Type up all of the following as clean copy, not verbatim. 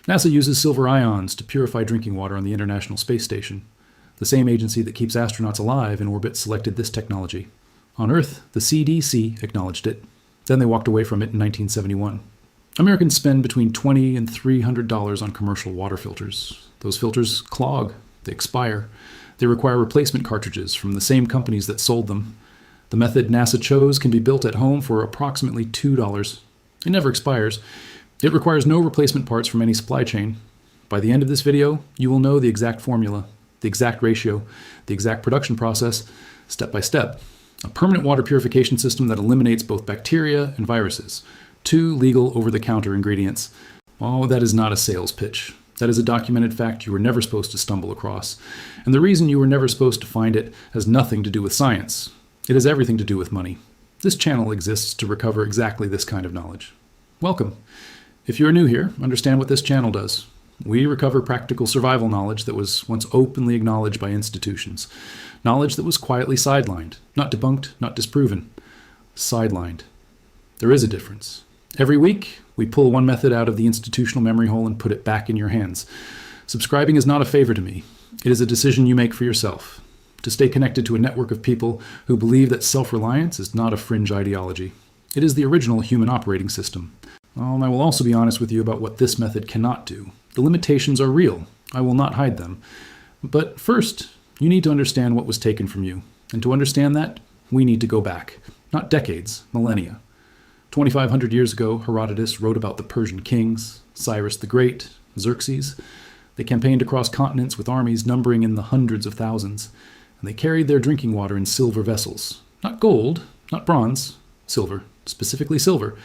NASA uses silver ions to purify drinking water on the International Space Station. The same agency that keeps astronauts alive in orbit selected this technology. On Earth, the CDC acknowledged it. Then they walked away from it in 1971. Americans spend between $20 and $300 on commercial water filters. Those filters clog, they expire. They require replacement cartridges from the same companies that sold them. The method NASA chose can be built at home for approximately $2. It never expires. It requires no replacement parts from any supply chain. By the end of this video, you will know the exact formula, the exact ratio, the exact production process, step by step. A permanent water purification system that eliminates both bacteria and viruses. 2 legal over-the-counter ingredients. Oh, that is not a sales pitch. That is a documented fact you were never supposed to stumble across. And the reason you were never supposed to find it has nothing to do with science. It has everything to do with money. This channel exists to recover exactly this kind of knowledge. Welcome. If you're new here, understand what this channel does. We recover practical survival knowledge that was once openly acknowledged by institutions. Knowledge that was quietly sidelined, not debunked, not disproven. Sidelined. There is a difference. Every week, we pull one method out of the institutional memory hole and put it back in your hands. Subscribing is not a favor to me. It is a decision you make for yourself. To stay connected to a network of people who believe that self-reliance is not a fringe ideology. It is the original human operating system. I will also be honest with you about what this method cannot do. The limitations are real. I will not hide them. But first, you need to understand what was taken from you. And to understand that, we need to go back. Not decades, millennia. 2,500 years ago, Herodotus wrote about the Persian kings, Cyrus the Great, Xerxes. They campaigned across continents with armies numbering in the hundreds of thousands. And they carried their drinking water in silver vessels. Not gold, not bronze, silver, specifically silver.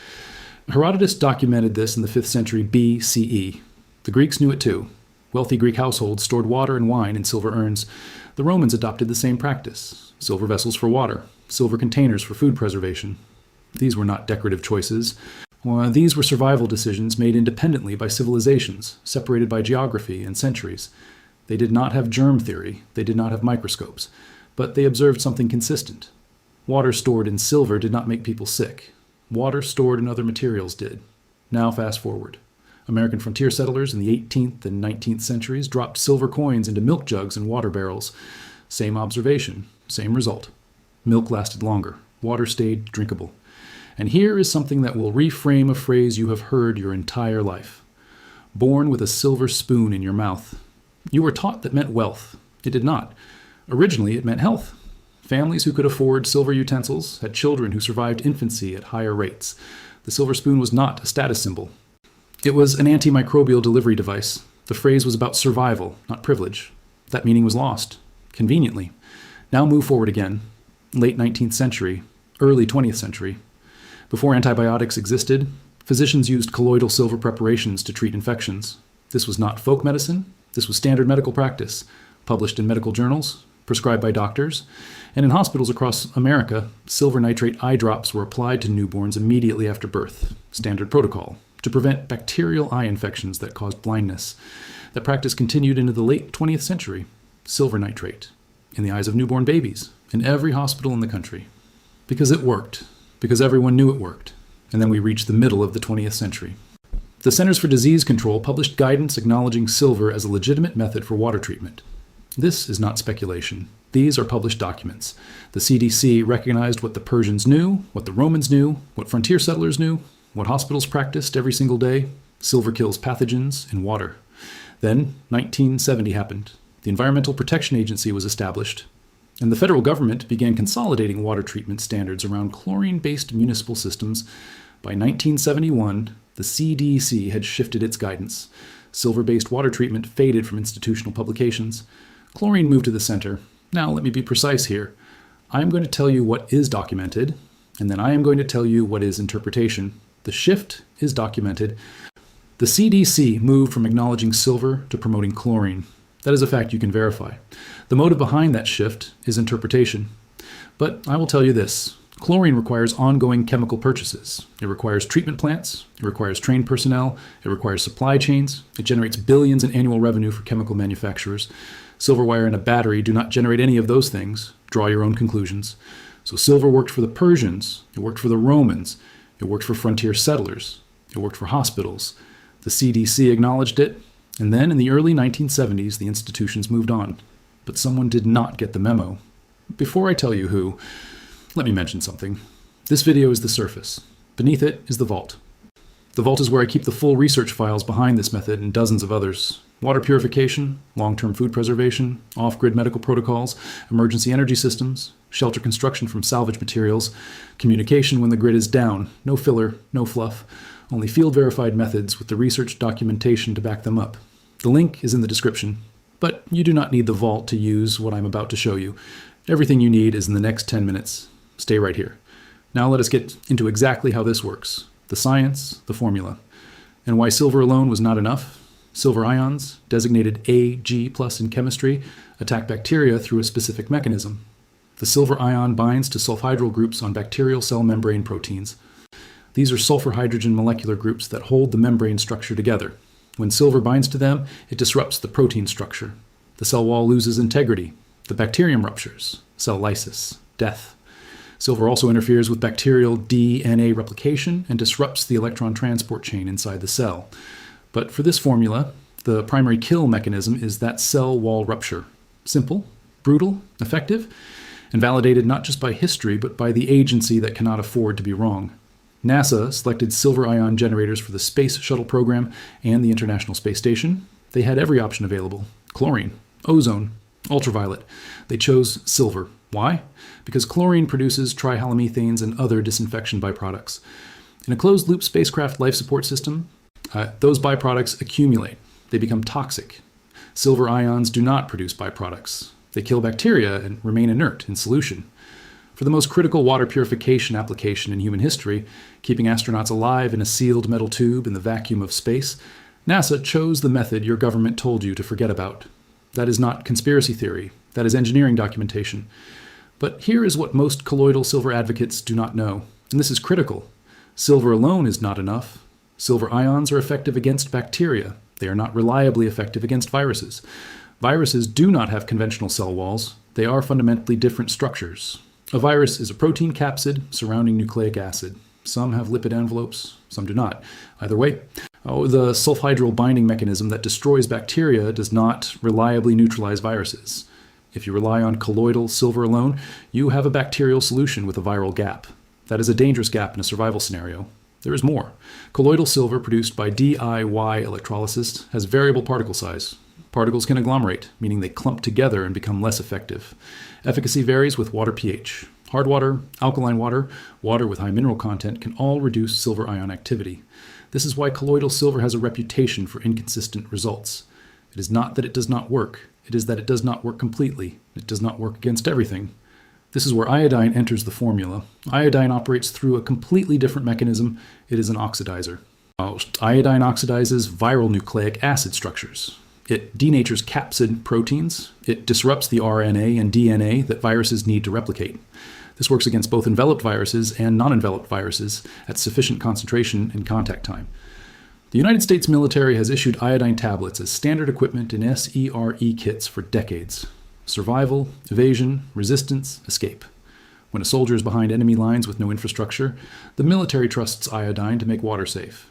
Herodotus documented this in the 5th century BCE. The Greeks knew it too. Wealthy Greek households stored water and wine in silver urns. The Romans adopted the same practice. Silver vessels for water, silver containers for food preservation. These were not decorative choices. These were survival decisions made independently by civilizations, separated by geography and centuries. They did not have germ theory, they did not have microscopes, but they observed something consistent. Water stored in silver did not make people sick. Water stored in other materials did. Now fast forward. American frontier settlers in the 18th and 19th centuries dropped silver coins into milk jugs and water barrels. Same observation, same result. Milk lasted longer. Water stayed drinkable. And here is something that will reframe a phrase you have heard your entire life. Born with a silver spoon in your mouth. You were taught that meant wealth. It did not. Originally, it meant health. Families who could afford silver utensils had children who survived infancy at higher rates. The silver spoon was not a status symbol. It was an antimicrobial delivery device. The phrase was about survival, not privilege. That meaning was lost, conveniently. Now move forward again. Late 19th century, early 20th century. Before antibiotics existed, physicians used colloidal silver preparations to treat infections. This was not folk medicine. This was standard medical practice, published in medical journals, prescribed by doctors, and in hospitals across America, silver nitrate eye drops were applied to newborns immediately after birth, standard protocol, to prevent bacterial eye infections that caused blindness. That practice continued into the late 20th century. Silver nitrate, in the eyes of newborn babies, in every hospital in the country. Because it worked, because everyone knew it worked, and then we reached the middle of the 20th century. The Centers for Disease Control published guidance acknowledging silver as a legitimate method for water treatment. This is not speculation. These are published documents. The CDC recognized what the Persians knew, what the Romans knew, what frontier settlers knew, what hospitals practiced every single day. Silver kills pathogens in water. Then, 1970 happened. The Environmental Protection Agency was established, and the federal government began consolidating water treatment standards around chlorine-based municipal systems. By 1971, the CDC had shifted its guidance. Silver-based water treatment faded from institutional publications. Chlorine moved to the center. Now, let me be precise here. I am going to tell you what is documented, and then I am going to tell you what is interpretation. The shift is documented. The CDC moved from acknowledging silver to promoting chlorine. That is a fact you can verify. The motive behind that shift is interpretation. But I will tell you this. Chlorine requires ongoing chemical purchases. It requires treatment plants. It requires trained personnel. It requires supply chains. It generates billions in annual revenue for chemical manufacturers. Silver wire and a battery do not generate any of those things. Draw your own conclusions. So silver worked for the Persians. It worked for the Romans. It worked for frontier settlers. It worked for hospitals. The CDC acknowledged it, and then in the early 1970s, the institutions moved on. But someone did not get the memo. Before I tell you who, let me mention something. This video is the surface. Beneath it is the vault. The vault is where I keep the full research files behind this method and dozens of others. Water purification, long-term food preservation, off-grid medical protocols, emergency energy systems, shelter construction from salvage materials, communication when the grid is down, no filler, no fluff, only field-verified methods with the research documentation to back them up. The link is in the description, but you do not need the vault to use what I'm about to show you. Everything you need is in the next 10 minutes. Stay right here. Now let us get into exactly how this works. The science, the formula, and why silver alone was not enough. Silver ions, designated Ag+ in chemistry, attack bacteria through a specific mechanism. The silver ion binds to sulfhydryl groups on bacterial cell membrane proteins. These are sulfur hydrogen molecular groups that hold the membrane structure together. When silver binds to them, it disrupts the protein structure. The cell wall loses integrity. The bacterium ruptures. Cell lysis. Death. Silver also interferes with bacterial DNA replication and disrupts the electron transport chain inside the cell. But for this formula, the primary kill mechanism is that cell wall rupture. Simple, brutal, effective, and validated not just by history, but by the agency that cannot afford to be wrong. NASA selected silver ion generators for the Space Shuttle program and the International Space Station. They had every option available: chlorine, ozone, ultraviolet. They chose silver. Why? Because chlorine produces trihalomethanes and other disinfection byproducts. In a closed-loop spacecraft life support system, those byproducts accumulate. They become toxic. Silver ions do not produce byproducts. They kill bacteria and remain inert in solution. For the most critical water purification application in human history, keeping astronauts alive in a sealed metal tube in the vacuum of space, NASA chose the method your government told you to forget about. That is not conspiracy theory. That is engineering documentation. But here is what most colloidal silver advocates do not know, and this is critical. Silver alone is not enough. Silver ions are effective against bacteria. They are not reliably effective against viruses. Viruses do not have conventional cell walls. They are fundamentally different structures. A virus is a protein capsid surrounding nucleic acid. Some have lipid envelopes, some do not. Either way, the sulfhydryl binding mechanism that destroys bacteria does not reliably neutralize viruses. If you rely on colloidal silver alone, you have a bacterial solution with a viral gap. That is a dangerous gap in a survival scenario. There is more. Colloidal silver produced by DIY electrolysis has variable particle size. Particles can agglomerate, meaning they clump together and become less effective. Efficacy varies with water pH. Hard water, alkaline water, water with high mineral content can all reduce silver ion activity. This is why colloidal silver has a reputation for inconsistent results. It is not that it does not work. It is that it does not work completely. It does not work against everything. This is where iodine enters the formula. Iodine operates through a completely different mechanism. It is an oxidizer. Iodine oxidizes viral nucleic acid structures. It denatures capsid proteins. It disrupts the RNA and DNA that viruses need to replicate. This works against both enveloped viruses and non-enveloped viruses at sufficient concentration and contact time. The United States military has issued iodine tablets as standard equipment in SERE kits for decades. Survival, evasion, resistance, escape. When a soldier is behind enemy lines with no infrastructure, the military trusts iodine to make water safe.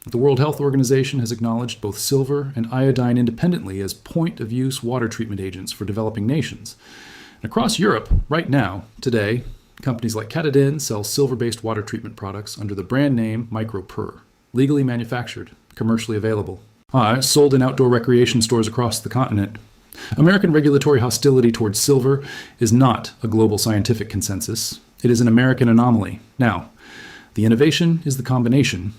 The World Health Organization has acknowledged both silver and iodine independently as point-of-use water treatment agents for developing nations. And across Europe, right now, today, companies like Catadin sell silver-based water treatment products under the brand name MicroPur. Legally manufactured, commercially available. Sold in outdoor recreation stores across the continent. American regulatory hostility towards silver is not a global scientific consensus. It is an American anomaly. Now, the innovation is the combination.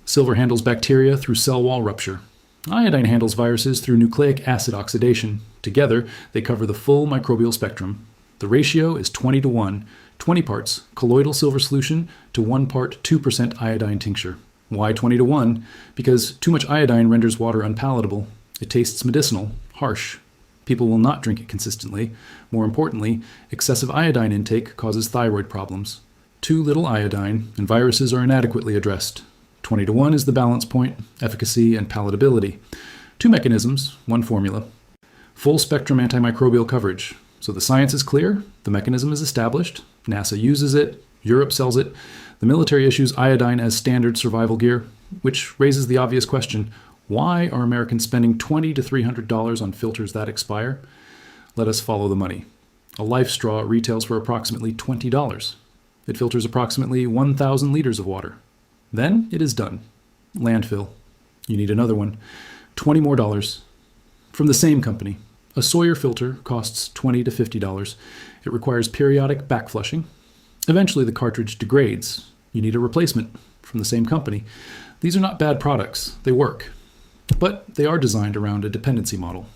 Silver handles bacteria through cell wall rupture. Iodine handles viruses through nucleic acid oxidation. Together, they cover the full microbial spectrum. The ratio is 20 to 1, 20 parts colloidal silver solution to 1 part 2% iodine tincture. Why 20 to 1? Because too much iodine renders water unpalatable. It tastes medicinal, harsh. People will not drink it consistently. More importantly, excessive iodine intake causes thyroid problems. Too little iodine, and viruses are inadequately addressed. 20 to 1 is the balance point, efficacy, and palatability. Two mechanisms, one formula. Full spectrum antimicrobial coverage. So the science is clear, the mechanism is established, NASA uses it, Europe sells it, the military issues iodine as standard survival gear. which raises the obvious question, why are Americans spending $20 to $300 on filters that expire? Let us follow the money. A Life straw retails for approximately $20. It filters approximately 1,000 liters of water. Then it is done. Landfill. You need another one. $20 more. From the same company. A Sawyer filter costs $20 to $50. It requires periodic backflushing. Eventually the cartridge degrades. You need a replacement. From the same company. These are not bad products. They work. But they are designed around a dependency model.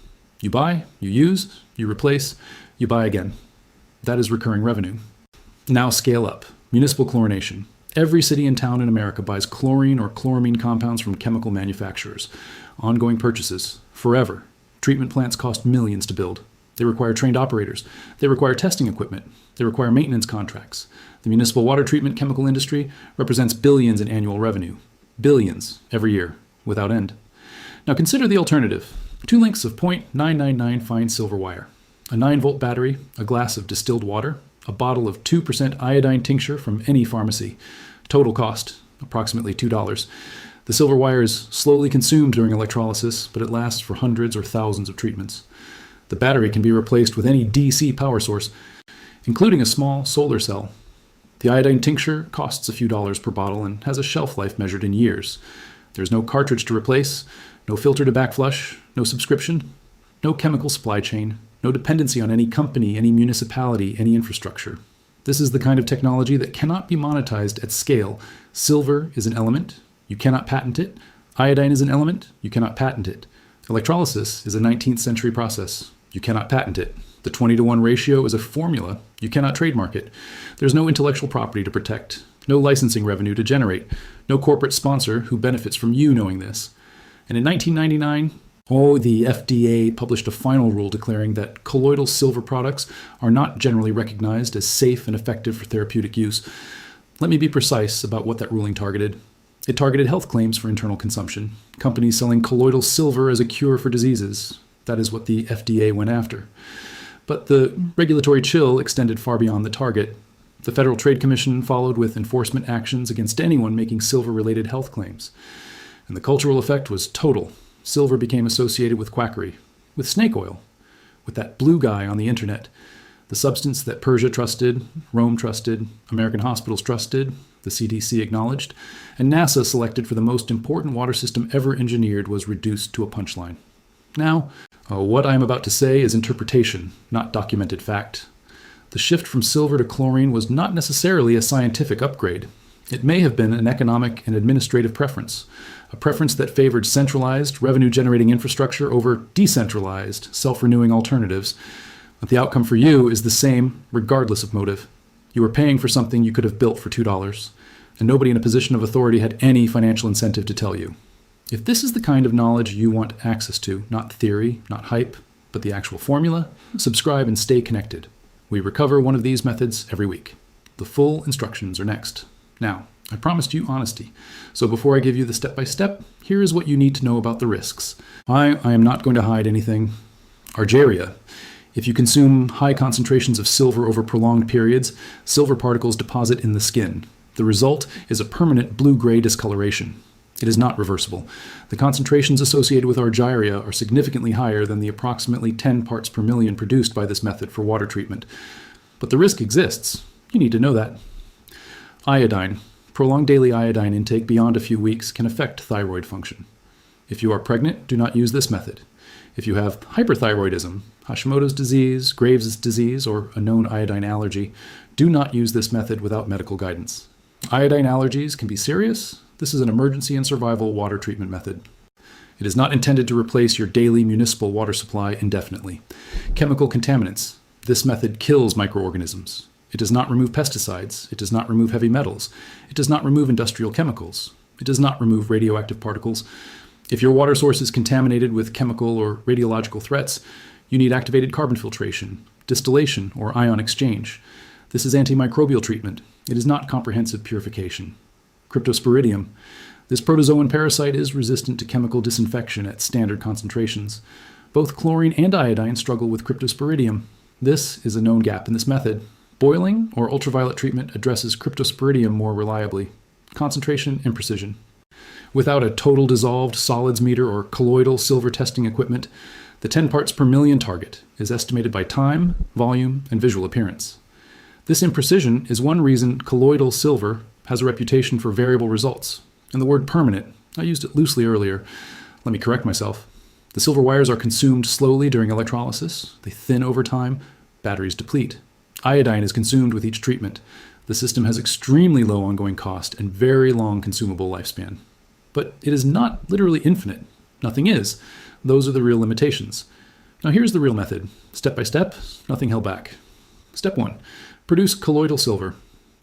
You buy, you use, you replace, you buy again. That is recurring revenue. Now scale up. Municipal chlorination. Every city and town in America buys chlorine or chloramine compounds from chemical manufacturers. Ongoing purchases. Forever. Treatment plants cost millions to build. They require trained operators. They require testing equipment. They require maintenance contracts. The municipal water treatment chemical industry represents billions in annual revenue. Billions every year, without end. Now consider the alternative. 2 lengths of .999 fine silver wire, a 9-volt battery, a glass of distilled water, a bottle of 2% iodine tincture from any pharmacy. Total cost, approximately $2. The silver wire is slowly consumed during electrolysis, but it lasts for hundreds or thousands of treatments. The battery can be replaced with any DC power source, including a small solar cell. The iodine tincture costs a few dollars per bottle and has a shelf life measured in years. There's no cartridge to replace, no filter to backflush, no subscription, no chemical supply chain, no dependency on any company, any municipality, any infrastructure. This is the kind of technology that cannot be monetized at scale. Silver is an element. You cannot patent it. Iodine is an element. You cannot patent it. Electrolysis is a 19th century process. You cannot patent it. The 20-to-1 ratio is a formula. You cannot trademark it. There's no intellectual property to protect, no licensing revenue to generate, no corporate sponsor who benefits from you knowing this. And in 1999, the FDA published a final rule declaring that colloidal silver products are not generally recognized as safe and effective for therapeutic use. Let me be precise about what that ruling targeted. It targeted health claims for internal consumption, companies selling colloidal silver as a cure for diseases. That is what the FDA went after. But the regulatory chill extended far beyond the target. The Federal Trade Commission followed with enforcement actions against anyone making silver-related health claims. And the cultural effect was total. Silver became associated with quackery, with snake oil, with that blue guy on the internet, the substance that Persia trusted, Rome trusted, American hospitals trusted, the CDC acknowledged, and NASA selected for the most important water system ever engineered was reduced to a punchline. Now, what I am about to say is interpretation, not documented fact. The shift from silver to chlorine was not necessarily a scientific upgrade. It may have been an economic and administrative preference, a preference that favored centralized, revenue-generating infrastructure over decentralized, self-renewing alternatives. But the outcome for you is the same, regardless of motive. You were paying for something you could have built for $2, and nobody in a position of authority had any financial incentive to tell you. If this is the kind of knowledge you want access to, not theory, not hype, but the actual formula, subscribe and stay connected. We recover one of these methods every week. The full instructions are next. Now, I promised you honesty, so before I give you the step-by-step, here is what you need to know about the risks. I am not going to hide anything. Argyria. If you consume high concentrations of silver over prolonged periods, silver particles deposit in the skin. The result is a permanent blue-gray discoloration. It is not reversible. The concentrations associated with argyria are significantly higher than the approximately 10 parts per million produced by this method for water treatment. But the risk exists. You need to know that. Iodine. Prolonged daily iodine intake beyond a few weeks can affect thyroid function. If you are pregnant, do not use this method. If you have hyperthyroidism, Hashimoto's disease, Graves' disease, or a known iodine allergy, do not use this method without medical guidance. Iodine allergies can be serious. This is an emergency and survival water treatment method. It is not intended to replace your daily municipal water supply indefinitely. Chemical contaminants. This method kills microorganisms. It does not remove pesticides. It does not remove heavy metals. It does not remove industrial chemicals. It does not remove radioactive particles. If your water source is contaminated with chemical or radiological threats, you need activated carbon filtration, distillation, or ion exchange. This is antimicrobial treatment. It is not comprehensive purification. Cryptosporidium. This protozoan parasite is resistant to chemical disinfection at standard concentrations. Both chlorine and iodine struggle with cryptosporidium. This is a known gap in this method. Boiling or ultraviolet treatment addresses cryptosporidium more reliably. Concentration and precision. Without a total dissolved solids meter or colloidal silver testing equipment, the 10 parts per million target is estimated by time, volume, and visual appearance. This imprecision is one reason colloidal silver has a reputation for variable results. And the word permanent, I used it loosely earlier. Let me correct myself. The silver wires are consumed slowly during electrolysis. They thin over time. Batteries deplete. Iodine is consumed with each treatment. The system has extremely low ongoing cost and very long consumable lifespan. But it is not literally infinite. Nothing is. Those are the real limitations. Now here's the real method. Step by step, nothing held back. Step 1. Produce colloidal silver.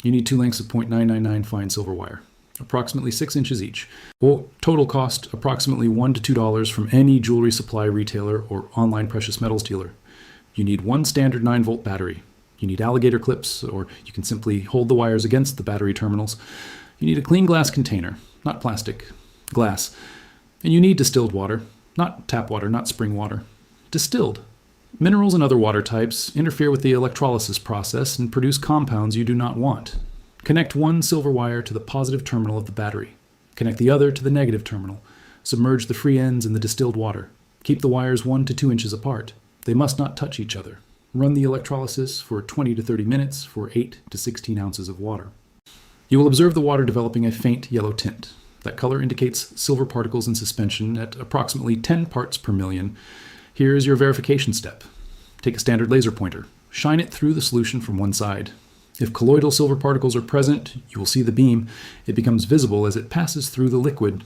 You need 2 lengths of 0.999 fine silver wire, approximately 6 inches each. Total cost approximately $1 to $2 from any jewelry supply retailer or online precious metals dealer. You need 1 standard 9-volt battery. You need alligator clips, or you can simply hold the wires against the battery terminals. You need a clean glass container, not plastic, glass. And you need distilled water, not tap water, not spring water. Distilled. Minerals and other water types interfere with the electrolysis process and produce compounds you do not want. Connect 1 silver wire to the positive terminal of the battery. Connect the other to the negative terminal. Submerge the free ends in the distilled water. Keep the wires 1 to 2 inches apart. They must not touch each other. Run the electrolysis for 20 to 30 minutes for 8 to 16 ounces of water. You will observe the water developing a faint yellow tint. That color indicates silver particles in suspension at approximately 10 parts per million. Here is your verification step. Take a standard laser pointer. Shine it through the solution from one side. If colloidal silver particles are present, you will see the beam. It becomes visible as it passes through the liquid.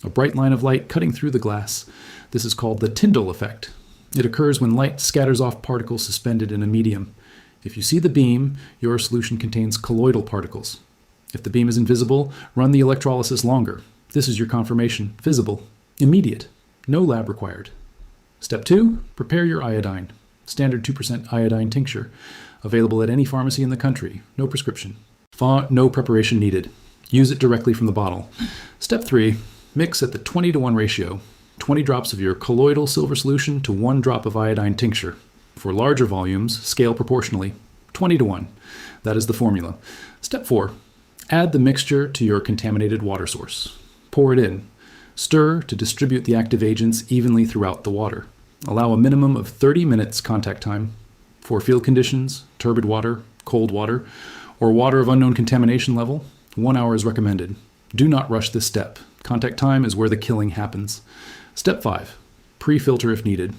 A bright line of light cutting through the glass. This is called the Tyndall effect. It occurs when light scatters off particles suspended in a medium. If you see the beam, your solution contains colloidal particles. If the beam is invisible, run the electrolysis longer. This is your confirmation. Visible. Immediate. No lab required. Step 2. Prepare your iodine. Standard 2% iodine tincture. Available at any pharmacy in the country. No prescription. No preparation needed. Use it directly from the bottle. Step 3. Mix at the 20-to-1 ratio. 20 drops of your colloidal silver solution to 1 drop of iodine tincture. For larger volumes, scale proportionally. 20-to-1. That is the formula. Step 4. Add the mixture to your contaminated water source. Pour it in. Stir to distribute the active agents evenly throughout the water. Allow a minimum of 30 minutes contact time. For field conditions, turbid water, cold water, or water of unknown contamination level, 1 hour is recommended. Do not rush this step. Contact time is where the killing happens. Step 5. Pre-filter if needed.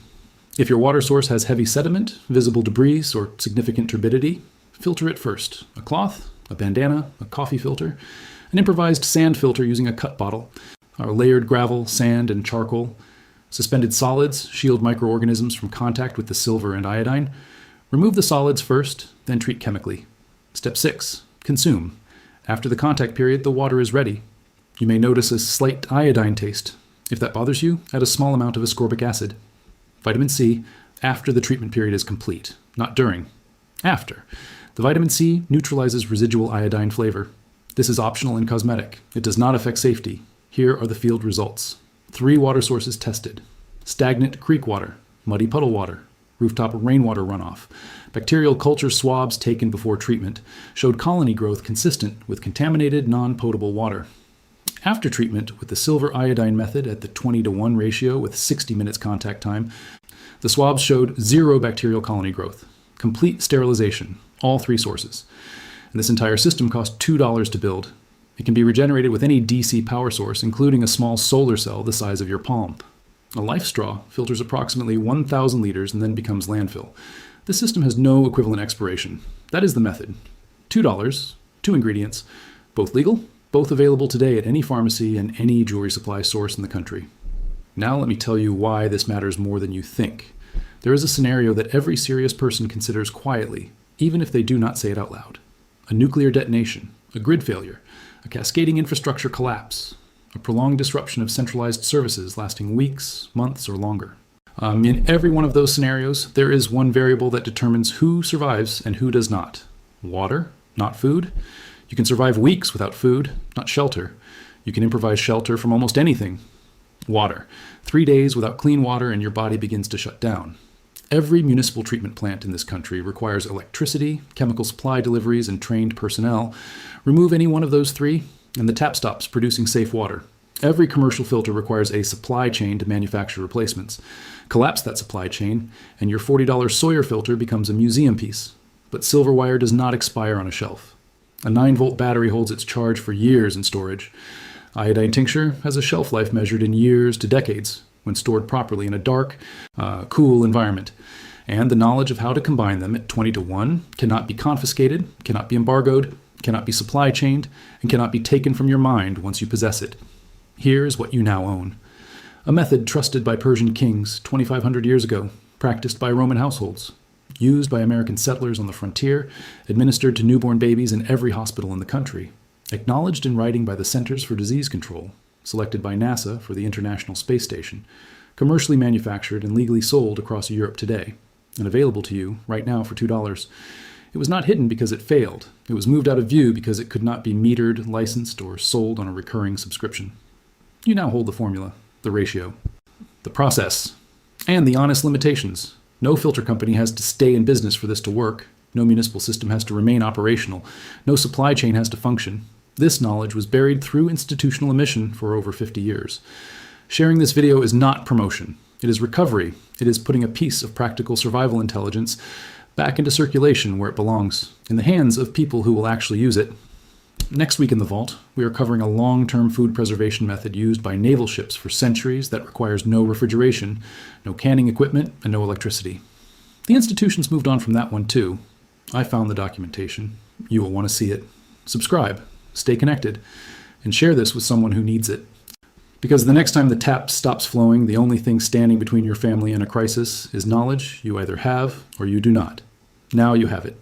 If your water source has heavy sediment, visible debris, or significant turbidity, filter it first. A cloth, a bandana, a coffee filter, an improvised sand filter using a cut bottle, our layered gravel, sand, and charcoal. Suspended solids shield microorganisms from contact with the silver and iodine. Remove the solids first, then treat chemically. Step 6. Consume. After the contact period, the water is ready. You may notice a slight iodine taste. If that bothers you, add a small amount of ascorbic acid. Vitamin C, after the treatment period is complete, not during. After. The vitamin C neutralizes residual iodine flavor. This is optional and cosmetic. It does not affect safety. Here are the field results. 3 water sources tested. Stagnant creek water, muddy puddle water, rooftop rainwater runoff. Bacterial culture swabs taken before treatment showed colony growth consistent with contaminated non-potable water. After treatment with the silver iodine method at the 20-to-1 ratio with 60 minutes contact time, the swabs showed 0 bacterial colony growth. Complete sterilization, all 3 sources. And this entire system cost $2 to build. It can be regenerated with any DC power source, including a small solar cell the size of your palm. A life straw filters approximately 1,000 liters and then becomes landfill. This system has no equivalent expiration. That is the method. $2, 2 ingredients, both legal, both available today at any pharmacy and any jewelry supply source in the country. Now let me tell you why this matters more than you think. There is a scenario that every serious person considers quietly, even if they do not say it out loud. A nuclear detonation, a grid failure, a cascading infrastructure collapse, a prolonged disruption of centralized services lasting weeks, months, or longer. In every one of those scenarios, there is one variable that determines who survives and who does not. Water, not food. You can survive weeks without food, not shelter. You can improvise shelter from almost anything. Water. 3 days without clean water and your body begins to shut down. Every municipal treatment plant in this country requires electricity, chemical supply deliveries, and trained personnel. Remove any one of those 3, and the tap stops producing safe water. Every commercial filter requires a supply chain to manufacture replacements. Collapse that supply chain, and your $40 Sawyer filter becomes a museum piece. But silver wire does not expire on a shelf. A 9-volt battery holds its charge for years in storage. Iodine tincture has a shelf life measured in years to decades when stored properly in a dark, cool environment. And the knowledge of how to combine them at 20 to 1 cannot be confiscated, cannot be embargoed, cannot be supply chained, and cannot be taken from your mind once you possess it. Here is what you now own. A method trusted by Persian kings 2,500 years ago, practiced by Roman households, used by American settlers on the frontier, administered to newborn babies in every hospital in the country, acknowledged in writing by the Centers for Disease Control, selected by NASA for the International Space Station, commercially manufactured and legally sold across Europe today, and available to you right now for $2. It was not hidden because it failed. It was moved out of view because it could not be metered, licensed, or sold on a recurring subscription. You now hold the formula, the ratio, the process, and the honest limitations. No filter company has to stay in business for this to work. No municipal system has to remain operational. No supply chain has to function. This knowledge was buried through institutional emission for over 50 years. Sharing this video is not promotion. It is recovery. It is putting a piece of practical survival intelligence back into circulation where it belongs, in the hands of people who will actually use it. Next week in the Vault, we are covering a long-term food preservation method used by naval ships for centuries that requires no refrigeration, no canning equipment, and no electricity. The institutions moved on from that one too. I found the documentation. You will want to see it. Subscribe, stay connected, and share this with someone who needs it. Because the next time the tap stops flowing, the only thing standing between your family and a crisis is knowledge you either have or you do not. Now you have it.